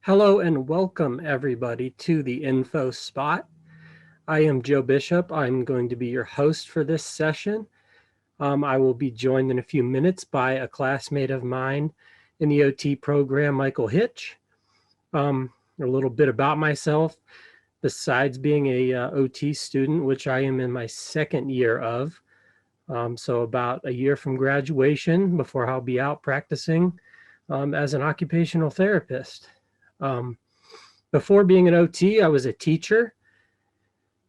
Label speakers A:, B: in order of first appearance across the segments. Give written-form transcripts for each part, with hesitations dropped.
A: Hello and welcome everybody to the Info Spot. I am Joe Bishop. I'm going to be your host for this session. I will be joined in a few minutes by a classmate of mine in the OT program, Michael Hitch. A little bit about myself. Besides being a OT student, which I am in my second year of, so about a year from graduation before I'll be out practicing as an occupational therapist. Before being an OT, I was a teacher.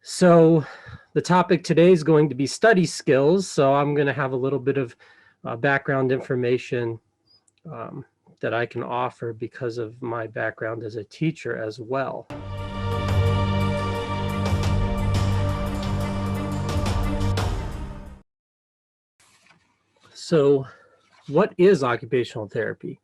A: So the topic today is going to be study skills. So I'm going to have a little bit of background information that I can offer because of my background as a teacher as well. So what is occupational therapy?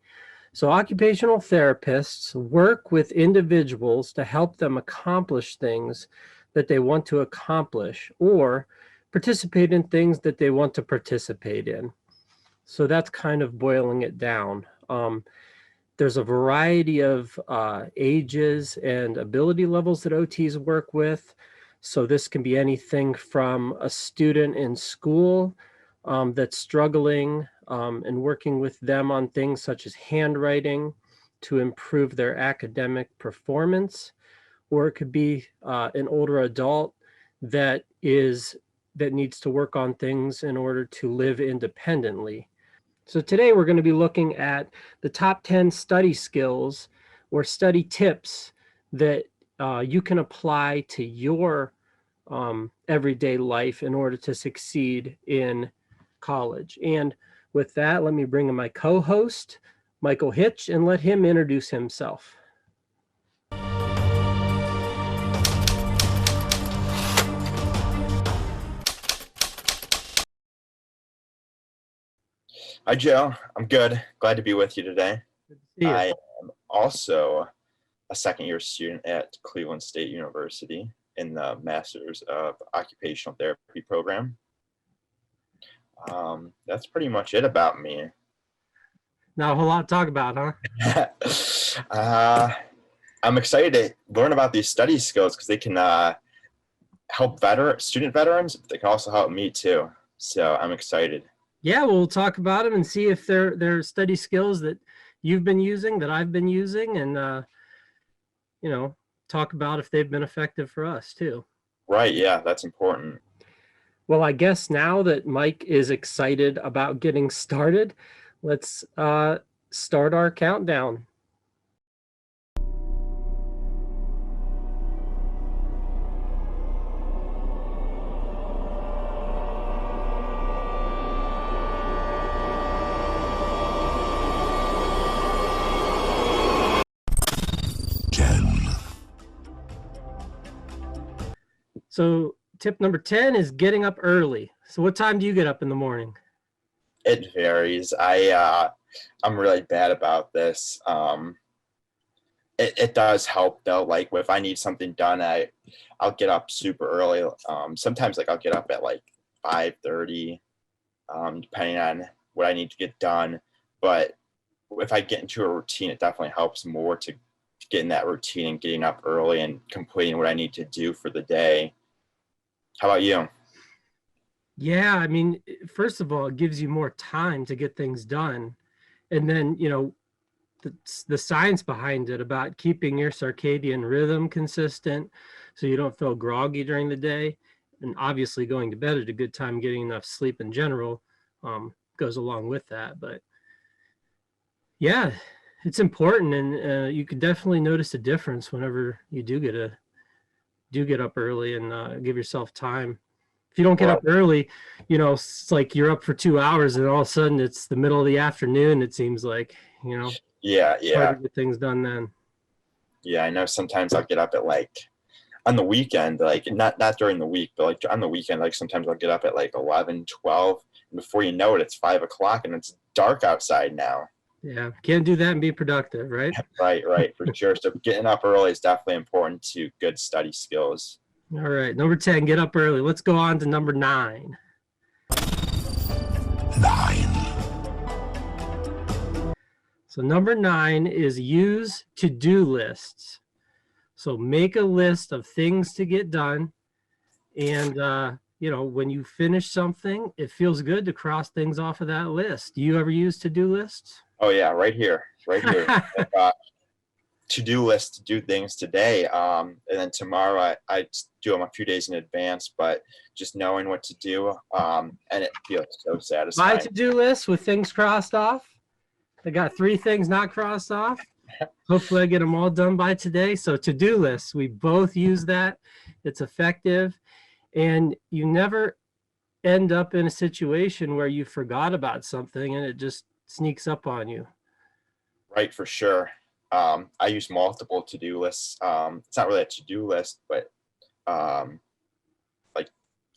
A: So occupational therapists work with individuals to help them accomplish things that they want to accomplish or participate in things that they want to participate in. So that's kind of boiling it down. There's a variety of ages and ability levels that OTs work with. So this can be anything from a student in school that's struggling and working with them on things such as handwriting to improve their academic performance, or it could be an older adult that needs to work on things in order to live independently. So today we're going to be looking at the top 10 study skills or study tips that you can apply to your everyday life in order to succeed in college. And with that, let me bring in my co-host, Michael Hitch, and let him introduce himself.
B: Hi, Joe. I'm good. Glad to be with you today.
A: Good to see you.
B: I am also a second-year student at Cleveland State University in the Masters of Occupational Therapy program. That's pretty much it about me.
A: Not a whole lot to talk about, huh?
B: I'm excited to learn about these study skills because they can help student veterans, but they can also help me too. So I'm excited.
A: Yeah, we'll talk about them and see if they're study skills that you've been using, that I've been using, and talk about if they've been effective for us too.
B: Right, yeah, that's important.
A: Well, I guess now that Mike is excited about getting started, let's start our countdown. So tip number 10 is getting up early. So what time do you get up in the morning?
B: It varies. I'm really bad about this. It does help though. Like if I need something done, I'll get up super early. Sometimes like I'll get up at like 5:30, depending on what I need to get done. But if I get into a routine, it definitely helps more to get in that routine and getting up early and completing what I need to do for the day. How about you?
A: Yeah, I mean, first of all, it gives you more time to get things done. And then, the science behind it about keeping your circadian rhythm consistent so you don't feel groggy during the day. And obviously going to bed at a good time, getting enough sleep in general goes along with that. But yeah, it's important. And you can definitely notice a difference whenever you do get up early and give yourself time. If you don't get up early, it's like you're up for 2 hours and all of a sudden it's the middle of the afternoon. It seems like,
B: Yeah.
A: hard to get things done then.
B: Yeah, I know sometimes I'll get up at like on the weekend, like not during the week, but like on the weekend, like sometimes I'll get up at like 11, 12, and before you know it, it's 5 o'clock and it's dark outside now.
A: Yeah, can't do that and be productive, right?
B: Right, for sure. So getting up early is definitely important to good study skills.
A: All right, number 10, get up early. Let's go on to number 9. So number 9 is use to-do lists. So make a list of things to get done. And, you know, when you finish something, it feels good to cross things off of that list. Do you ever use to-do lists?
B: Oh yeah, right here. Like, to-do list to do things today. And then tomorrow I do them a few days in advance, but just knowing what to do, and it feels so satisfying.
A: My to-do list with things crossed off. I got 3 things not crossed off. Hopefully I get them all done by today. So to-do lists, we both use that. It's effective. And you never end up in a situation where you forgot about something and it just sneaks up on you.
B: Right, for sure. I use multiple to-do lists. It's not really a to-do list, but like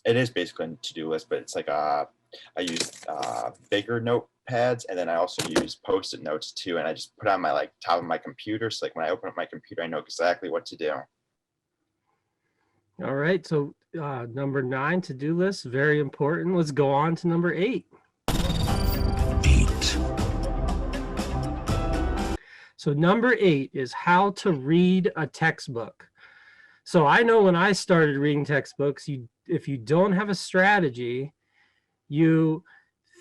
B: it is basically a to-do list, but it's like I use bigger notepads, and then I also use Post-it notes too, and I just put on my like top of my computer, so like when I open up my computer, I know exactly what to do.
A: All right, so number 9, to-do list, very important. Let's go on to number 8. So number 8 is how to read a textbook. So I know when I started reading textbooks, if you don't have a strategy, you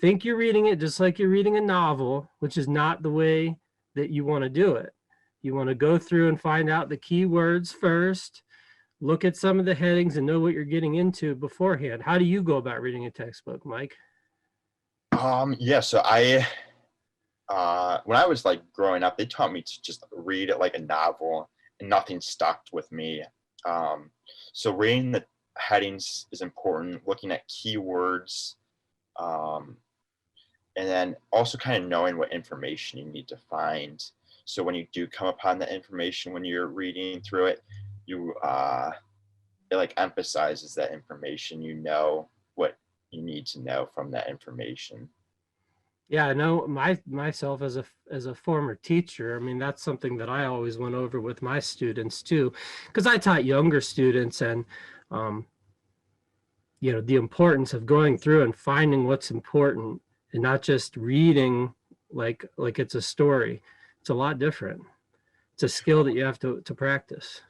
A: think you're reading it just like you're reading a novel, which is not the way that you want to do it. You want to go through and find out the key words first, look at some of the headings and know what you're getting into beforehand. How do you go about reading a textbook, Mike?
B: Yeah, so when I was like growing up, they taught me to just read it like a novel, and nothing stuck with me. So reading the headings is important, looking at keywords, and then also kind of knowing what information you need to find. So when you do come upon the information when you're reading through it, it like emphasizes that information. You know what you need to know from that information.
A: Yeah, I know myself as a former teacher. I mean, that's something that I always went over with my students too, because I taught younger students, and you know, the importance of going through and finding what's important and not just reading like it's a story. It's a lot different. It's a skill that you have to practice.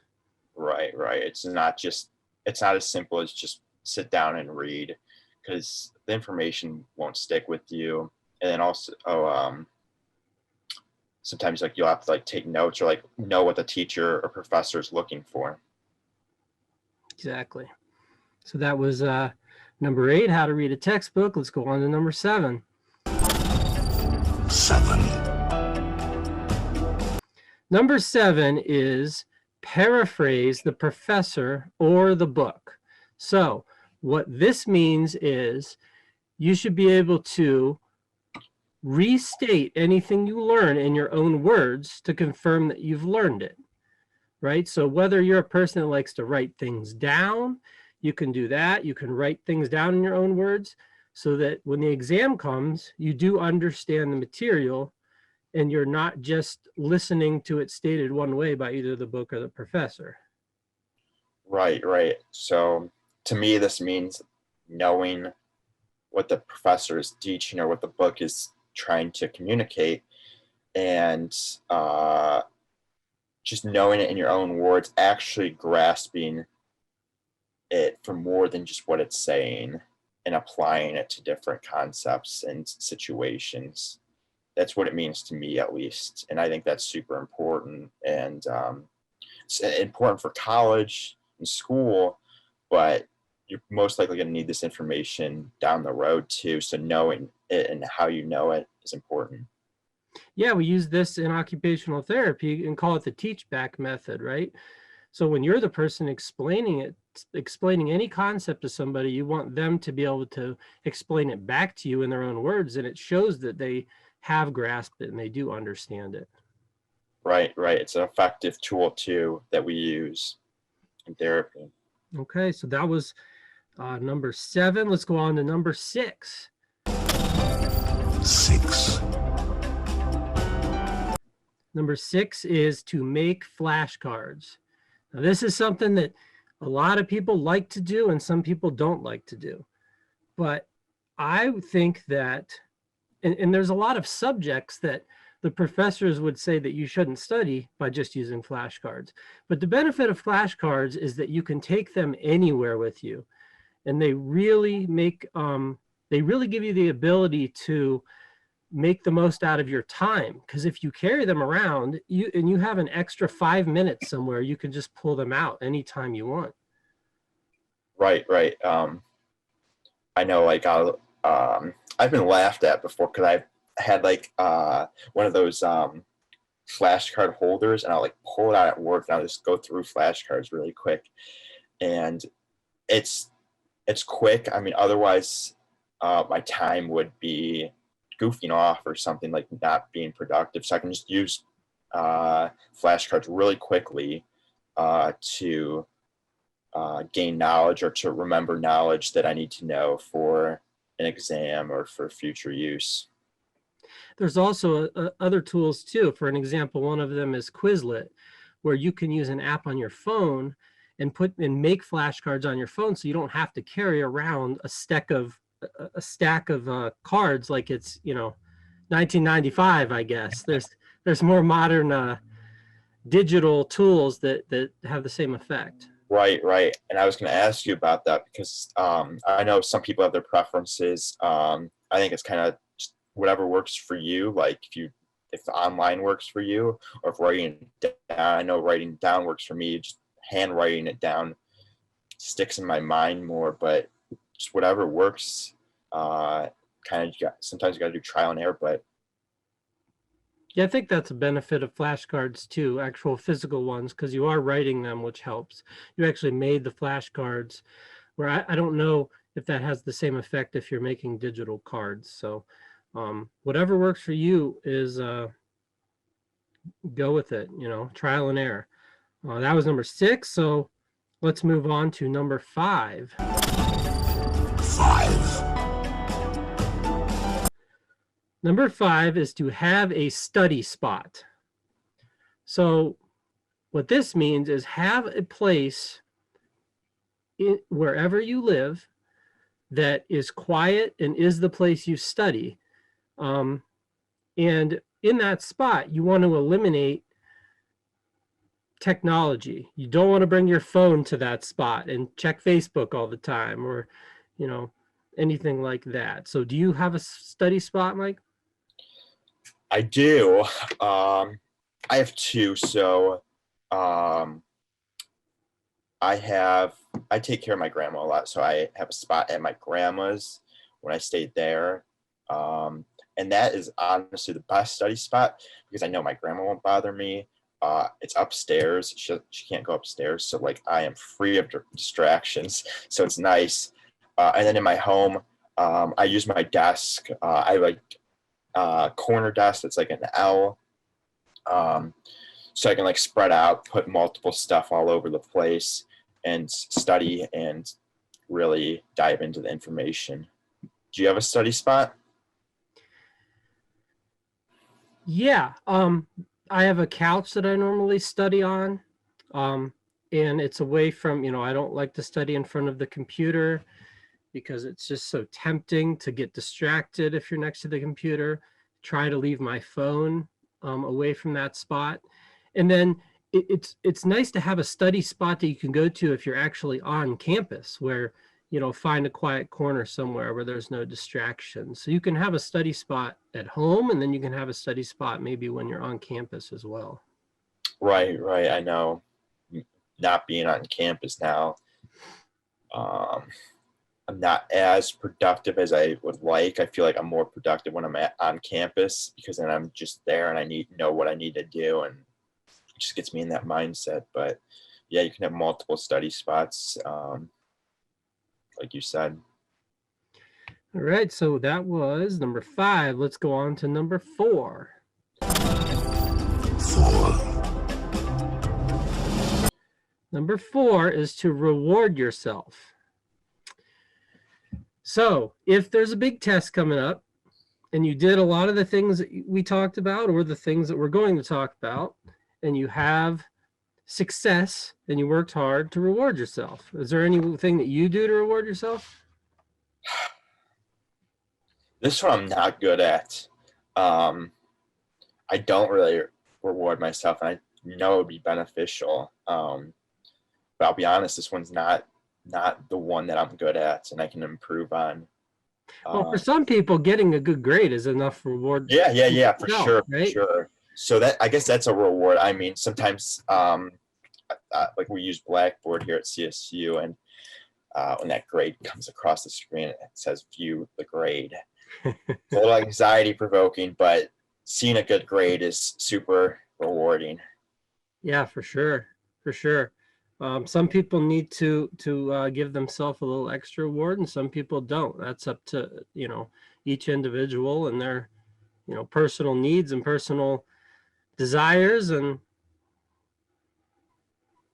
B: Right. It's not as simple as just sit down and read, because the information won't stick with you. And then also, sometimes like you'll have to like take notes or like know what the teacher or professor is looking for.
A: Exactly. So that was number 8, how to read a textbook. Let's go on to number 7. Number 7 is paraphrase the professor or the book. So what this means is you should be able to restate anything you learn in your own words to confirm that you've learned it, right? So whether you're a person that likes to write things down, you can do that. You can write things down in your own words so that when the exam comes, you do understand the material and you're not just listening to it stated one way by either the book or the professor.
B: Right. So to me, this means knowing what the professor is teaching or what the book is trying to communicate, and just knowing it in your own words, actually grasping it for more than just what it's saying and applying it to different concepts and situations. That's what it means to me, at least. And I think that's super important, and it's important for college and school, but you're most likely going to need this information down the road too. So knowing it and how you know it is important.
A: Yeah, we use this in occupational therapy and call it the teach back method, right? So when you're the person explaining any concept to somebody, you want them to be able to explain it back to you in their own words, and it shows that they have grasped it and they do understand it.
B: Right. It's an effective tool too that we use in therapy.
A: Okay, so that was number 7. Let's go on to number 6. Number 6 is to make flashcards. Now, this is something that a lot of people like to do and some people don't like to do. But I think that, and there's a lot of subjects that the professors would say that you shouldn't study by just using flashcards. But the benefit of flashcards is that you can take them anywhere with you, and they really give you the ability to make the most out of your time. Because if you carry them around, you have an extra 5 minutes somewhere, you can just pull them out anytime you want.
B: Right, right. I know, like, I've been laughed at before because I've had like one of those flashcard holders, and I'll like pull it out at work, and I'll just go through flashcards really quick, and it's quick. I mean, otherwise, my time would be goofing off or something, like not being productive. So I can just use flashcards really quickly to gain knowledge or to remember knowledge that I need to know for an exam or for future use.
A: There's also other tools too. For an example, one of them is Quizlet, where you can use an app on your phone and make flashcards on your phone, so you don't have to carry around a stack of cards like it's 1995. I guess there's more modern digital tools that have the same effect.
B: Right, right. And I was going to ask you about that because I know some people have their preferences. I think it's kind of whatever works for you. Like if the online works for you, or if writing down. I know writing down works for me. Just handwriting it down sticks in my mind more. But just whatever works. Sometimes you got to do trial and error. But
A: yeah, I think that's a benefit of flashcards too, actual physical ones, because you are writing them, which helps. You actually made the flashcards, where I don't know if that has the same effect if you're making digital cards. So whatever works for you is go with it, trial and error. That was number 6. So let's move on to number 5. Number 5 is to have a study spot. So what this means is have a place wherever you live that is quiet and is the place you study. And in that spot, you want to eliminate technology. You don't want to bring your phone to that spot and check Facebook all the time, or, anything like that. So do you have a study spot, Mike?
B: I do. I have 2. So I take care of my grandma a lot. So I have a spot at my grandma's when I stayed there. And that is honestly the best study spot because I know my grandma won't bother me. It's upstairs. She can't go upstairs. So like I am free of distractions. So it's nice. And then in my home, I use my desk. I like corner desk that's like an L, so I can like spread out, put multiple stuff all over the place, and study and really dive into the information. Do you have a study spot?
A: Yeah, I have a couch that I normally study on, and it's away from, I don't like to study in front of the computer because it's just so tempting to get distracted if you're next to the computer. Try to leave my phone away from that spot. And then it's nice to have a study spot that you can go to if you're actually on campus, where, find a quiet corner somewhere where there's no distractions. So you can have a study spot at home, and then you can have a study spot maybe when you're on campus as well.
B: Right, right. I know, not being on campus now, I'm not as productive as I would like. I feel like I'm more productive when I'm on campus because then I'm just there and I know what I need to do, and it just gets me in that mindset. But yeah, you can have multiple study spots, like you said.
A: All right, so that was number 5. Let's go on to number 4. Number 4 is to reward yourself. So if there's a big test coming up and you did a lot of the things that we talked about, or the things that we're going to talk about, and you have success and you worked hard, to reward yourself. Is there anything that you do to reward yourself?
B: This one I'm not good at. I don't really reward myself, and I know it would be beneficial. But I'll be honest, this one's not the one that I'm good at, and I can improve on.
A: Well, for some people, getting a good grade is enough reward.
B: Yeah, for
A: itself,
B: sure,
A: right?
B: sure. So that, I guess that's a reward. I mean, sometimes like we use Blackboard here at CSU, and when that grade comes across the screen, it says view the grade. It's a little anxiety provoking, but seeing a good grade is super rewarding.
A: Yeah, for sure, for sure. Some people need to give themselves a little extra reward, and some people don't. That's up to, you know, each individual and their, you know, personal needs and personal desires. And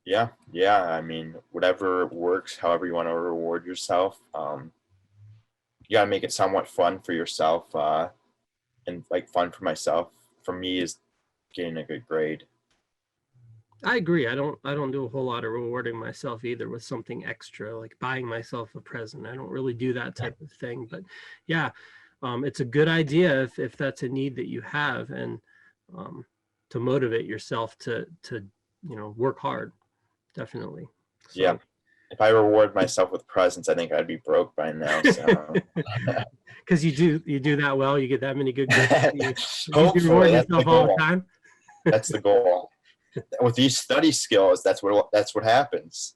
B: Yeah, I mean, whatever works, however you want to reward yourself. You gotta make it somewhat fun for yourself, and like fun for myself. For me, is getting a good grade.
A: I agree. I don't do a whole lot of rewarding myself either with something extra, like buying myself a present. I don't really do that type of thing. But yeah, it's a good idea if that's a need that you have, and to motivate yourself to you know, work hard. Definitely. So.
B: Yeah. If I reward myself with presents, I think I'd be broke by now. So.
A: Because you do that well, you get that many good grades. You
B: Hopefully, that's the
A: yourself all the
B: goal.
A: time.
B: That's the goal. With these study skills, that's what happens.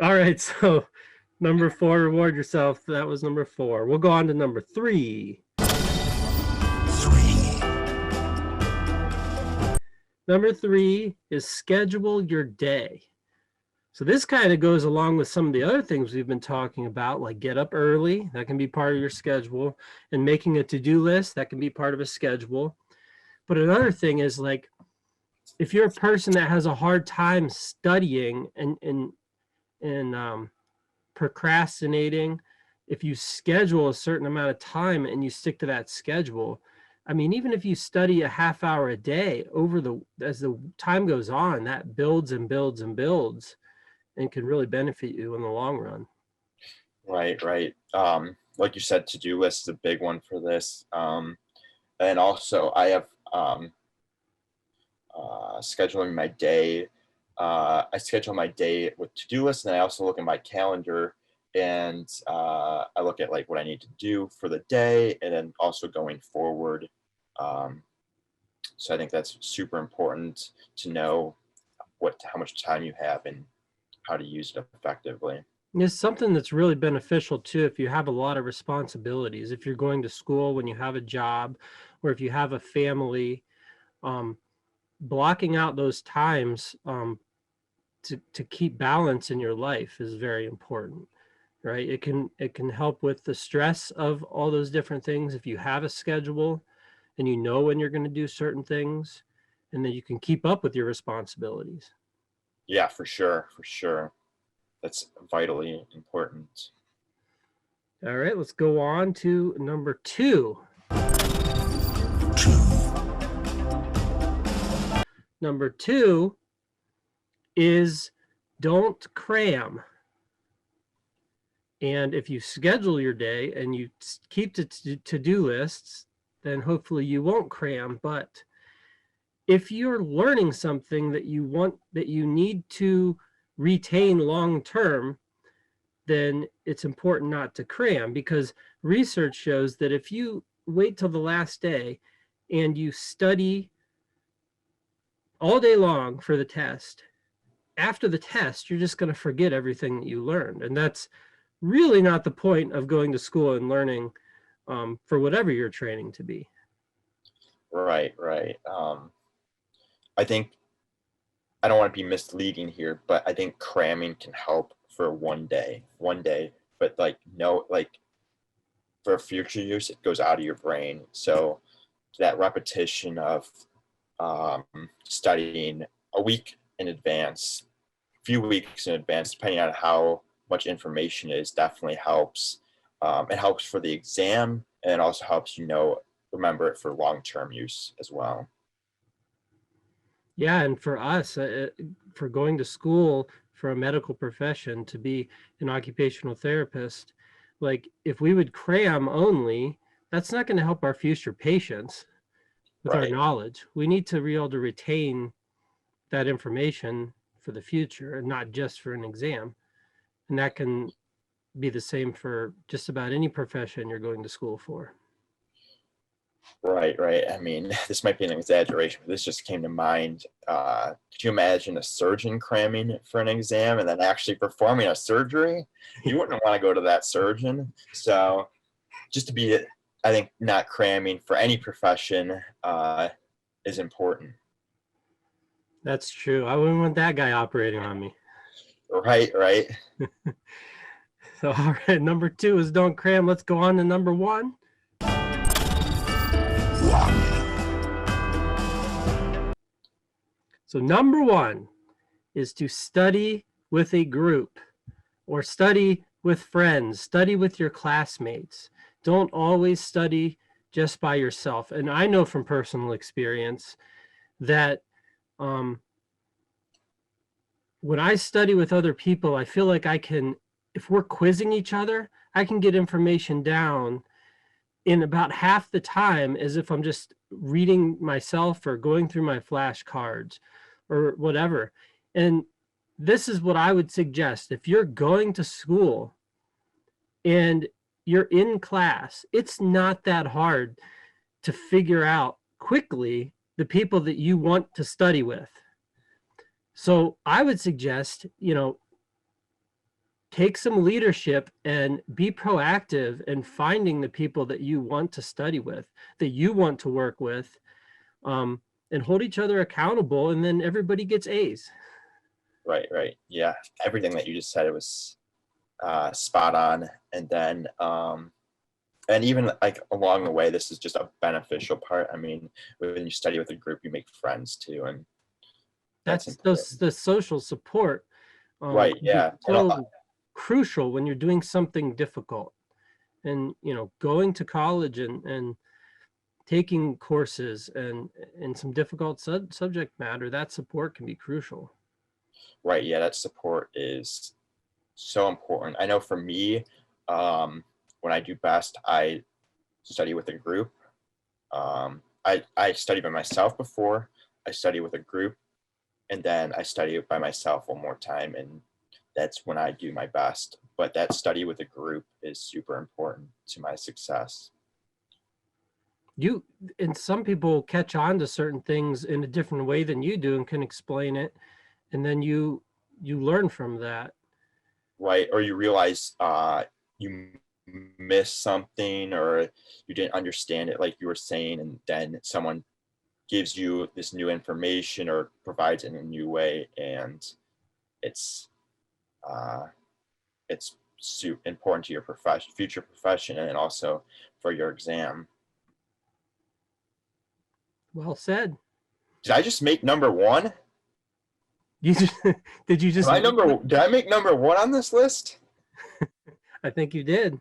A: All right, so number 4, reward yourself. That was number 4. We'll go on to number 3. Number 3 is schedule your day. So this kind of goes along with some of the other things we've been talking about, like get up early. That can be part of your schedule. And making a to-do list, that can be part of a schedule. But another thing is, like, if you're a person that has a hard time studying and procrastinating, if you schedule a certain amount of time and you stick to that schedule, I mean, even if you study a half hour a day, as the time goes on, that builds and builds and builds, and can really benefit you in the long run.
B: Right. Like you said, to-do list is a big one for this. And also I have scheduling my day. I schedule my day with to-do lists, and I also look at my calendar, and I look at like what I need to do for the day, and then also going forward. So I think that's super important to know how much time you have and how to use it effectively.
A: It's something that's really beneficial too if you have a lot of responsibilities. If you're going to school, when you have a job, or if you have a family, blocking out those times to keep balance in your life is very important, right? It can help with the stress of all those different things if you have a schedule and you know when you're going to do certain things, and then you can keep up with your responsibilities.
B: Yeah, for sure. That's vitally important.
A: All right, let's go on to number 2. Number 2 is don't cram. And if you schedule your day and you keep the to-do lists, then hopefully you won't cram. But if you're learning something that you need to retain long term, then it's important not to cram, because research shows that if you wait till the last day and you study all day long for the test, after the test, you're just going to forget everything that you learned. And that's really not the point of going to school and learning for whatever you're training to be.
B: Right. I think, I don't want to be misleading here, but I think cramming can help for one day, but like, no, like for future use, it goes out of your brain. So that repetition of studying a week in advance, a few weeks in advance, depending on how much information is, definitely helps. It helps for the exam, and it also helps, remember it for long-term use as well.
A: Yeah, and for us, for going to school for a medical profession to be an occupational therapist, like if we would cram only, that's not going to help our future patients. with our
B: Right.
A: knowledge. We need to be able to retain that information for the future and not just for an exam. And that can be the same for just about any profession you're going to school for.
B: Right, right. I mean, this might be an exaggeration, but this just came to mind. Could you imagine a surgeon cramming for an exam and then actually performing a surgery? You wouldn't want to go to that surgeon. So just to be, I think, not cramming for any profession is important.
A: That's true. I wouldn't want that guy operating on me.
B: Right, right.
A: So, all right, number 2 is don't cram. Let's go on to number 1. So number 1 is to study with a group or study with friends, study with your classmates. Don't always study just by yourself. And I know from personal experience that when I study with other people, I feel like I can, if we're quizzing each other, I can get information down in about half the time as if I'm just reading myself or going through my flashcards or whatever. And this is what I would suggest. If you're going to school and you're in class, it's not that hard to figure out quickly the people that you want to study with. So I would suggest, take some leadership and be proactive in finding the people that you want to study with, that you want to work with, and hold each other accountable, and then everybody gets A's.
B: Right, right. Yeah, everything that you just said, it was spot on. And then, and even like along the way, this is just a beneficial part. I mean, when you study with a group, you make friends too, and that's
A: the social support.
B: Right, yeah.
A: So crucial when you're doing something difficult, and going to college and taking courses and in some difficult subject matter. That support can be crucial.
B: Right, yeah, that support is so important. I know for me, when I do best, I study with a group. I study by myself before, I study with a group, and then I study by myself one more time, and that's when I do my best. But that study with a group is super important to my success.
A: And some people catch on to certain things in a different way than you do and can explain it, and then you learn from that.
B: Right, or you realize you missed something or you didn't understand it like you were saying, and then someone gives you this new information or provides it in a new way, and it's important to your future profession, and also for your exam.
A: Well said.
B: Did I just make number 1?
A: Did you just
B: did I make number 1 on this list?
A: I think you did.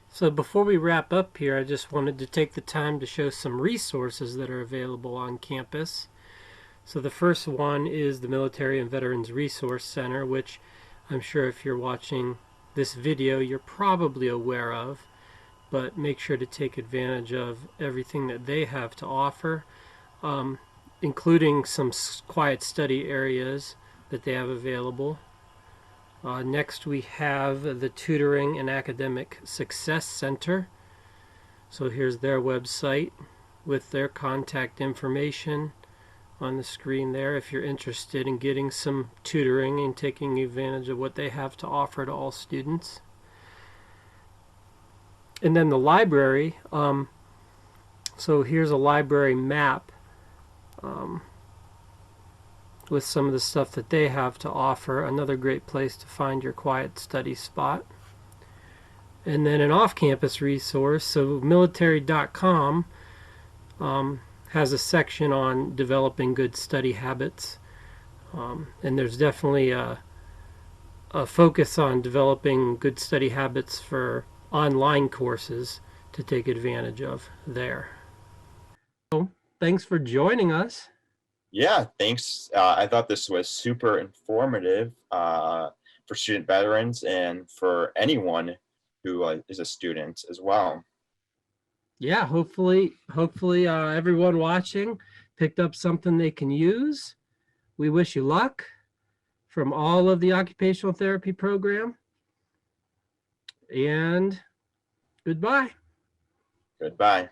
A: So before we wrap up here, I just wanted to take the time to show some resources that are available on campus. So the first one is the Military and Veterans Resource Center, which I'm sure if you're watching this video, you're probably aware of, but make sure to take advantage of everything that they have to offer, including some quiet study areas that they have available. Next we have the Tutoring and Academic Success Center. So here's their website with their contact information on the screen there if you're interested in getting some tutoring and taking advantage of what they have to offer to all students. And then the library, so here's a library map with some of the stuff that they have to offer. Another great place to find your quiet study spot. And then an off-campus resource, so military.com has a section on developing good study habits, and there's definitely a focus on developing good study habits for online courses to take advantage of there. So, thanks for joining us.
B: Yeah, thanks. I thought this was super informative for student veterans and for anyone who is a student as well.
A: Yeah, hopefully everyone watching picked up something they can use. We wish you luck from all of the occupational therapy program, and goodbye.
B: Goodbye.